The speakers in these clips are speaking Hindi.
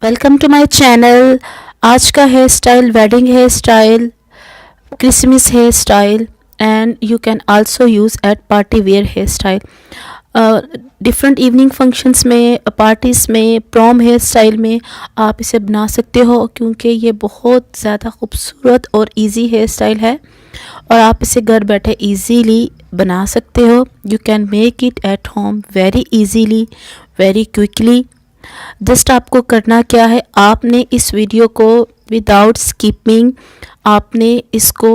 Welcome to my channel. आज का hair style wedding hair style, Christmas hair style and you can also use at party wear hair style. Different evening functions में, पार्टीज़ में, प्रॉम हेयर स्टाइल में आप इसे बना सकते हो क्योंकि ये बहुत ज़्यादा खूबसूरत और इजी हेयर स्टाइल है और आप इसे घर बैठे इजीली बना सकते हो। You can make it at home very easily, very quickly. Just आपको करना क्या है, आपने इस वीडियो को विदाउट स्किपिंग आपने इसको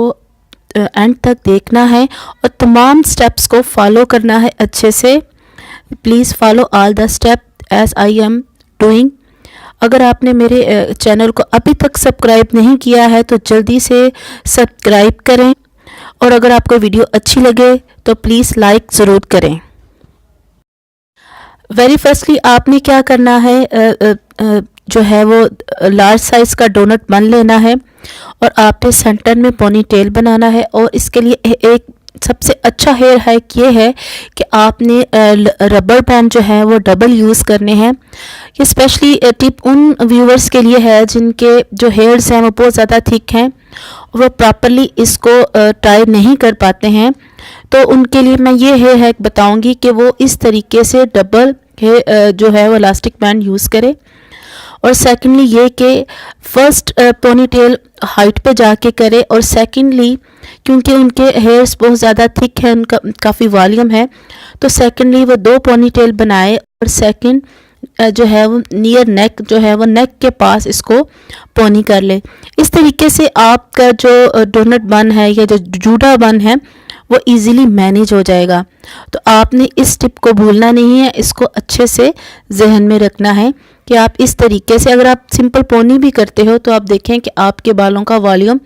एंड तक देखना है और तमाम स्टेप्स को फॉलो करना है अच्छे से। Please follow all the step as I am doing. अगर आपने मेरे चैनल को अभी तक सब्सक्राइब नहीं किया है तो जल्दी से सब्सक्राइब करें और अगर आपको वीडियो अच्छी लगे तो प्लीज़ लाइक ज़रूर करें। वेरी फर्स्टली आपने क्या करना है, जो है वो लार्ज साइज़ का डोनट बन लेना है और आपने सेंटर में पोनी टेल बनाना है। और इसके लिए एक सबसे अच्छा हेयर हैक ये है कि आपने रबर बैंड जो है वो डबल यूज़ करने हैं। ये स्पेशली टिप उन व्यूवर्स के लिए है जिनके जो हेयर्स हैं वो बहुत ज़्यादा थिक हैं, वो प्रॉपरली इसको टाई नहीं कर पाते हैं, तो उनके लिए मैं ये हेयर हैक बताऊंगी कि वो इस तरीके से डबल जो है वो इलास्टिक बैंड यूज़ करें। और सेकंडली ये कि फर्स्ट पोनी टेल हाइट पे जाके करे और सेकंडली क्योंकि उनके हेयर्स बहुत ज़्यादा थिक है, उनका काफ़ी वॉल्यूम है, तो सेकंडली वो 2 पोनी टेल बनाए और सेकंड जो है वो नियर नेक जो है वो नेक के पास इसको पोनी कर ले। इस तरीके से आपका जो डोनट बन है या जो जूड़ा बन है वो इजीली मैनेज हो जाएगा। तो आपने इस टिप को भूलना नहीं है, इसको अच्छे से जहन में रखना है कि आप इस तरीके से अगर आप सिंपल पोनी भी करते हो तो आप देखें कि आपके बालों का वॉल्यूम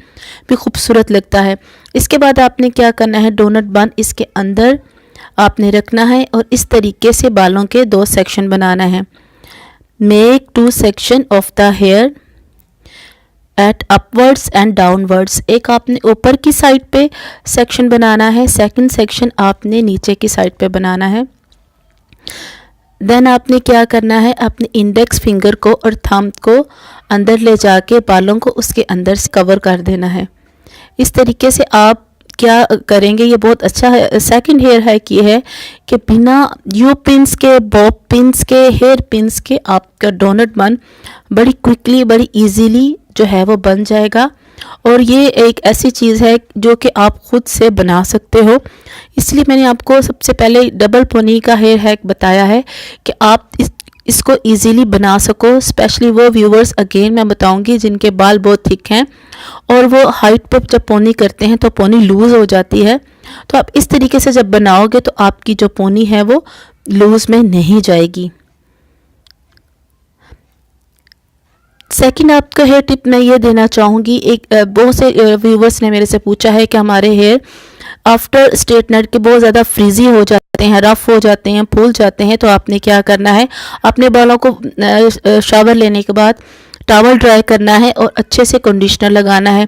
भी खूबसूरत लगता है। इसके बाद आपने क्या करना है, डोनट बन इसके अंदर आपने रखना है और इस तरीके से बालों के 2 सेक्शन बनाना है। Make 2 section of the hair at upwards and downwards. एक आपने ऊपर की साइड पे सेक्शन बनाना है, सेकंड सेक्शन आपने नीचे की साइड पे बनाना है। देन आपने क्या करना है, अपने इंडेक्स फिंगर को और थंब को अंदर ले जाके बालों को उसके अंदर से कवर कर देना है। इस तरीके से आप क्या करेंगे, ये बहुत अच्छा है। सेकंड हेयर हैक ये है कि बिना यू पिन्स के, बॉब पिन्स के, हेयर पिन्स के आपका डोनट बन बड़ी क्विकली, बड़ी इजीली जो है वो बन जाएगा। और ये एक ऐसी चीज़ है जो कि आप खुद से बना सकते हो, इसलिए मैंने आपको सबसे पहले डबल पोनी का हेयर हैक बताया है कि आप इसको इजीली बना सको। स्पेशली वो व्यूवर्स अगेन मैं बताऊंगी जिनके बाल बहुत थिक हैं और वो हाइट पे जब पोनी करते हैं तो पोनी लूज़ हो जाती है, तो आप इस तरीके से जब बनाओगे तो आपकी जो पोनी है वो लूज़ में नहीं जाएगी। सेकंड आपका हेयर टिप मैं ये देना चाहूँगी, एक बहुत से व्यूवर्स ने मेरे से पूछा है कि हमारे हेयर आफ्टर स्ट्रेटनर के बहुत ज़्यादा फ्रीजी हो जाते हैं, रफ़ हो जाते हैं, फूल जाते हैं, तो आपने क्या करना है, अपने बालों को शावर लेने के बाद टॉवल ड्राई करना है और अच्छे से कंडीशनर लगाना है।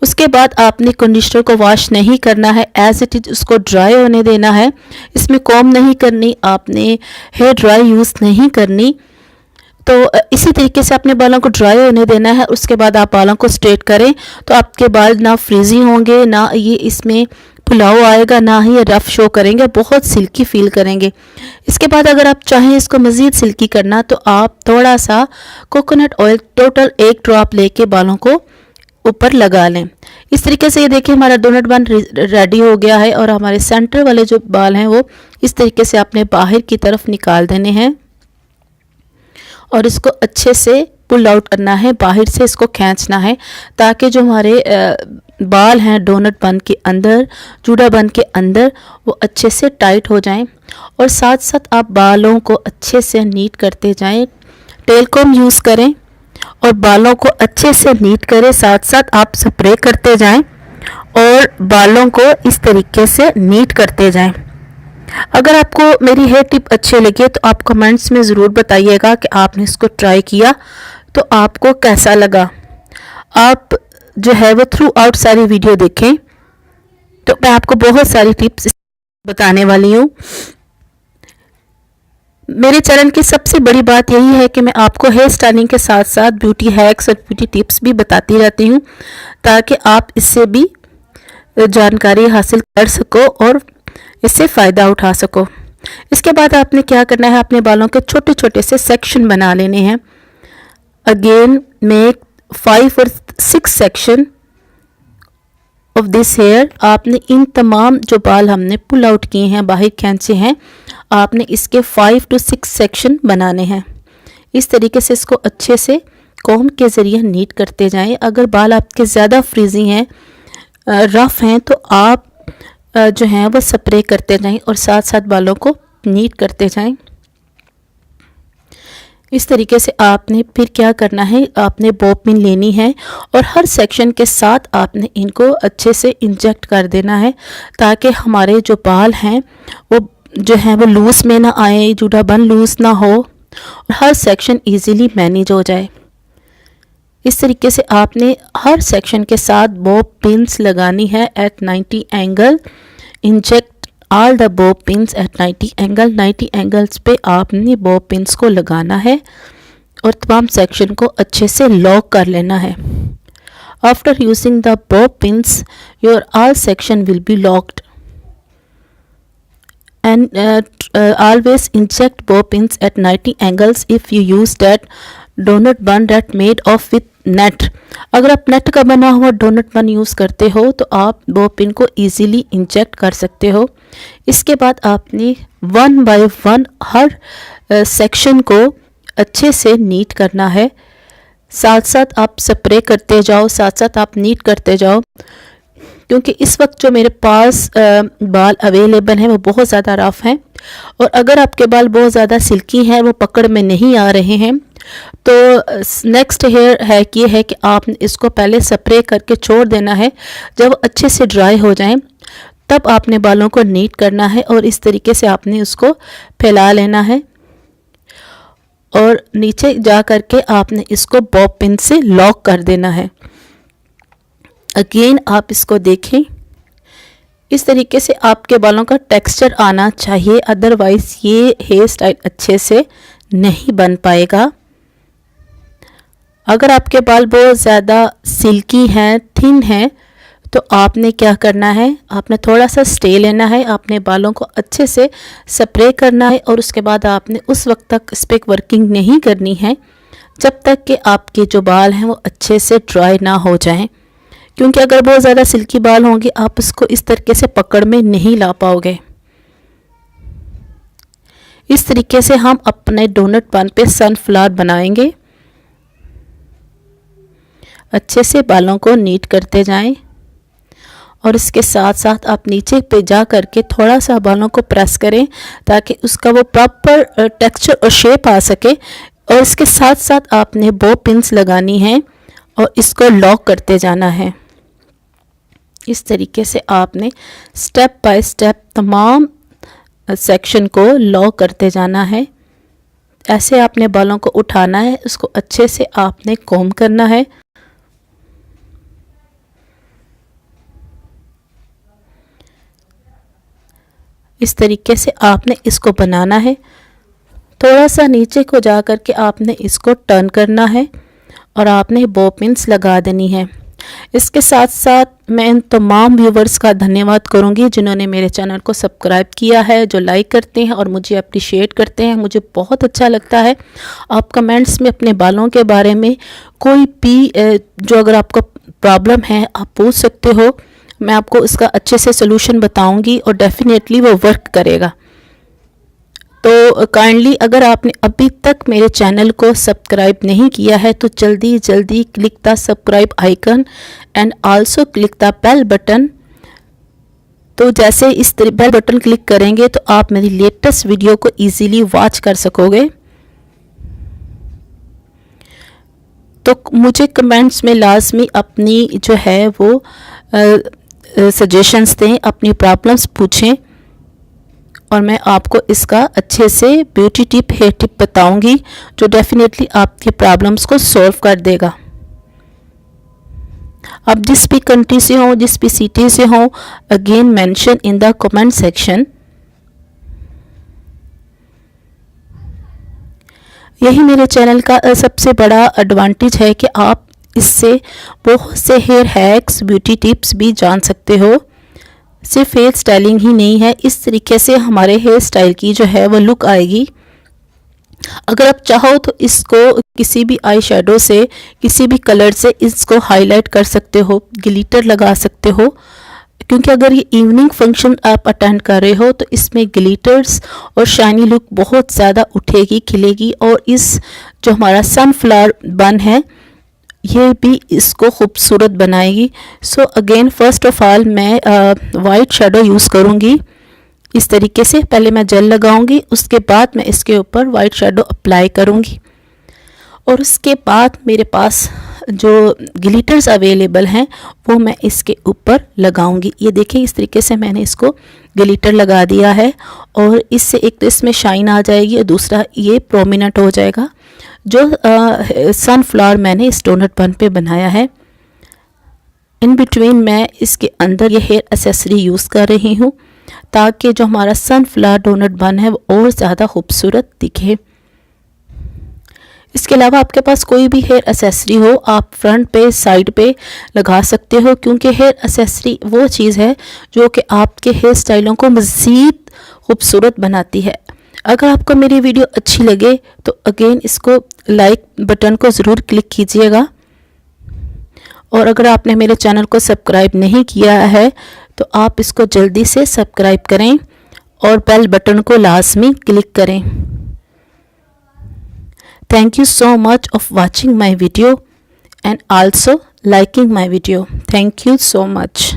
उसके बाद आपने कंडीशनर को वॉश नहीं करना है, एज इट इज़ उसको ड्राई होने देना है। इसमें कॉम्ब नहीं करनी, आपने हेयर ड्राई यूज़ नहीं करनी, तो इसी तरीके से अपने बालों को ड्राई होने देना है। उसके बाद आप बालों को स्ट्रेट करें तो आपके बाल ना फ्रीजी होंगे, ना ये इसमें फुलाव आएगा, ना ही ये रफ शो करेंगे, बहुत सिल्की फील करेंगे। इसके बाद अगर आप चाहें इसको मज़ीद सिल्की करना तो आप थोड़ा सा कोकोनट ऑयल टोटल 1 ड्रॉप लेके बालों को ऊपर लगा लें। इस तरीके से ये देखिए हमारा डोनट बन रेडी हो गया है और हमारे सेंटर वाले जो बाल हैं वो इस तरीके से आपने बाहर की तरफ निकाल देने हैं और इसको अच्छे से पुल आउट करना है, बाहर से इसको खींचना है ताकि जो हमारे बाल हैं डोनट बन के अंदर, जूड़ा बन के अंदर, वो अच्छे से टाइट हो जाएं। और साथ साथ आप बालों को अच्छे से नीट करते जाएं, टेल कॉम यूज़ करें और बालों को अच्छे से नीट करें, साथ साथ आप स्प्रे करते जाएं और बालों को इस तरीके से नीट करते जाएं। अगर आपको मेरी हेयर टिप अच्छी लगी तो आप कमेंट्स में ज़रूर बताइएगा कि आपने इसको ट्राई किया तो आपको कैसा लगा। आप जो है वो थ्रू आउट सारी वीडियो देखें, तो मैं आपको बहुत सारी टिप्स बताने वाली हूँ। मेरे चैनल की सबसे बड़ी बात यही है कि मैं आपको हेयर स्टाइलिंग के साथ साथ ब्यूटी हैक्स और ब्यूटी टिप्स भी बताती रहती हूँ, ताकि आप इससे भी जानकारी हासिल कर सको और इससे फ़ायदा उठा सको। इसके बाद आपने क्या करना है, अपने बालों के छोटे छोटे से सेक्शन बना लेने हैं। अगेन मेक 5 और 6 सेक्शन ऑफ दिस हेयर। आपने इन तमाम जो बाल हमने पुल आउट किए हैं, बाहर खींचे हैं, आपने इसके 5 to 6 सेक्शन बनाने हैं। इस तरीके से इसको अच्छे से कॉम्ब के ज़रिए नीट करते जाएं। अगर बाल आपके ज़्यादा फ्रीजी हैं, रफ़ हैं, तो आप जो हैं वो स्प्रे करते जाएं और साथ साथ बालों को नीट करते जाएं। इस तरीके से आपने फिर क्या करना है, आपने बॉब पिन लेनी है और हर सेक्शन के साथ आपने इनको अच्छे से इंजेक्ट कर देना है, ताकि हमारे जो बाल हैं वो जो है वो लूज़ में ना आए, जुड़ा बन लूज़ ना हो और हर सेक्शन इजीली मैनेज हो जाए। इस तरीके से आपने हर सेक्शन के साथ बॉब पिन्स लगानी है at 90 angle. Inject all the bob pins at 90 angle. 90 angles पे आपने बॉब पिन्स को लगाना है और तमाम सेक्शन को अच्छे से लॉक कर लेना है। After using the bob pins your all section will be locked and always inject bob pins at 90 angles if you use that donut bun that made of with net. अगर आप नेट का बना हुआ डोनट बन यूज़ करते हो तो आप बॉब पिन को इजीली इंजेक्ट कर सकते हो। इसके बाद आपने 1 by 1 हर सेक्शन को अच्छे से नीट करना है। साथ साथ आप स्प्रे करते जाओ, साथ साथ आप नीट करते जाओ, क्योंकि इस वक्त जो मेरे पास बाल अवेलेबल हैं वो बहुत ज़्यादा रफ़ हैं। और अगर आपके बाल बहुत ज़्यादा सिल्की हैं, वो पकड़ में नहीं आ रहे हैं, तो नेक्स्ट हेयर हैक ये है कि आप इसको पहले स्प्रे करके छोड़ देना है। जब अच्छे से ड्राई हो जाएं तब आपने बालों को नीट करना है और इस तरीके से आपने उसको फैला लेना है और नीचे जा कर के आपने इसको बॉब पिन से लॉक कर देना है। अगेन आप इसको देखें, इस तरीके से आपके बालों का टेक्सचर आना चाहिए, अदरवाइज़ ये हेयर स्टाइल अच्छे से नहीं बन पाएगा। अगर आपके बाल बहुत ज़्यादा सिल्की हैं, थिन हैं, तो आपने क्या करना है, आपने थोड़ा सा स्टे लेना है, आपने बालों को अच्छे से स्प्रे करना है और उसके बाद आपने उस वक्त तक इस पर वर्किंग नहीं करनी है जब तक कि आपके जो बाल हैं वो अच्छे से ड्राई ना हो जाएं, क्योंकि अगर बहुत ज़्यादा सिल्की बाल होंगे आप इसको इस तरीके से पकड़ में नहीं ला पाओगे। इस तरीके से हम अपने डोनट बन पे सनफ्लावर बनाएंगे। अच्छे से बालों को नीट करते जाएं और इसके साथ साथ आप नीचे पे जा करके थोड़ा सा बालों को प्रेस करें ताकि उसका वो प्रॉपर टेक्सचर और शेप आ सके। और इसके साथ साथ आपने बॉब पिन्स लगानी है और इसको लॉक करते जाना है। इस तरीके से आपने स्टेप बाय स्टेप तमाम सेक्शन को लॉक करते जाना है। ऐसे आपने बालों को उठाना है, उसको अच्छे से आपने कॉम्ब करना है। इस तरीके से आपने इसको बनाना है। थोड़ा सा नीचे को जा कर के आपने इसको टर्न करना है और आपने बॉब पिन्स लगा देनी है। इसके साथ साथ मैं इन तमाम व्यूवर्स का धन्यवाद करूंगी जिन्होंने मेरे चैनल को सब्सक्राइब किया है, जो लाइक करते हैं और मुझे अप्रिशिएट करते हैं। मुझे बहुत अच्छा लगता है। आप कमेंट्स में अपने बालों के बारे में कोई भी जो अगर आपको प्रॉब्लम है आप पूछ सकते हो, मैं आपको इसका अच्छे से सलूशन बताऊंगी और डेफिनेटली वो वर्क करेगा। तो काइंडली अगर आपने अभी तक मेरे चैनल को सब्सक्राइब नहीं किया है तो जल्दी जल्दी click the subscribe icon and also click the bell button. तो जैसे इस बेल बटन क्लिक करेंगे तो आप मेरी लेटेस्ट वीडियो को इजीली वॉच कर सकोगे। तो मुझे कमेंट्स में लाजमी अपनी जो है वो सजेशंस दें, अपनी प्रॉब्लम्स पूछें और मैं आपको इसका अच्छे से ब्यूटी टिप, हेयर टिप बताऊंगी जो डेफिनेटली आपकी प्रॉब्लम्स को सॉल्व कर देगा। आप जिस भी कंट्री से हो, जिस भी सिटी से हो, again mention in the comment section. यही मेरे चैनल का सबसे बड़ा एडवांटेज है कि आप इससे बहुत से हेयर हैक्स, ब्यूटी टिप्स भी जान सकते हो। सिर्फ हेयर स्टाइलिंग ही नहीं है, इस तरीके से हमारे हेयर स्टाइल की जो है वो लुक आएगी। अगर आप चाहो तो इसको किसी भी आई शेडो से, किसी भी कलर से इसको हाईलाइट कर सकते हो, ग्लिटर लगा सकते हो, क्योंकि अगर ये इवनिंग फंक्शन आप अटेंड कर रहे हो तो इसमें ग्लिटर्स और शाइनी लुक बहुत ज़्यादा उठेगी, खिलेगी। और इस जो हमारा सनफ्लावर बन है ये भी इसको खूबसूरत बनाएगी। So again first of all मैं वाइट शेडो यूज़ करूँगी। इस तरीके से पहले मैं जेल लगाऊंगी, उसके बाद मैं इसके ऊपर वाइट शेडो अप्लाई करूँगी और उसके बाद मेरे पास जो ग्लिटर्स अवेलेबल हैं वो मैं इसके ऊपर लगाऊंगी। ये देखिए इस तरीके से मैंने इसको ग्लिटर लगा दिया है और इससे एक तो इसमें शाइन आ जाएगी और दूसरा ये प्रोमिनेंट हो जाएगा। जो सनफ्लावर मैंने इस डोनट बन पे बनाया है, इन बिटवीन मैं इसके अंदर ये हेयर एक्सेसरी यूज़ कर रही हूँ ताकि जो हमारा सनफ्लावर डोनट बन है वो और ज़्यादा खूबसूरत दिखे। इसके अलावा आपके पास कोई भी हेयर एक्सेसरी हो आप फ्रंट पे, साइड पे लगा सकते हो, क्योंकि हेयर एक्सेसरी वो चीज़ है जो कि आपके हेयर स्टाइलों को मज़ीद खूबसूरत बनाती है। अगर आपको मेरी वीडियो अच्छी लगे तो अगेन इसको लाइक बटन को ज़रूर क्लिक कीजिएगा और अगर आपने मेरे चैनल को सब्सक्राइब नहीं किया है तो आप इसको जल्दी से सब्सक्राइब करें और बेल बटन को लाजमी क्लिक करें। Thank you so much of watching my video and also liking my video. Thank you so much.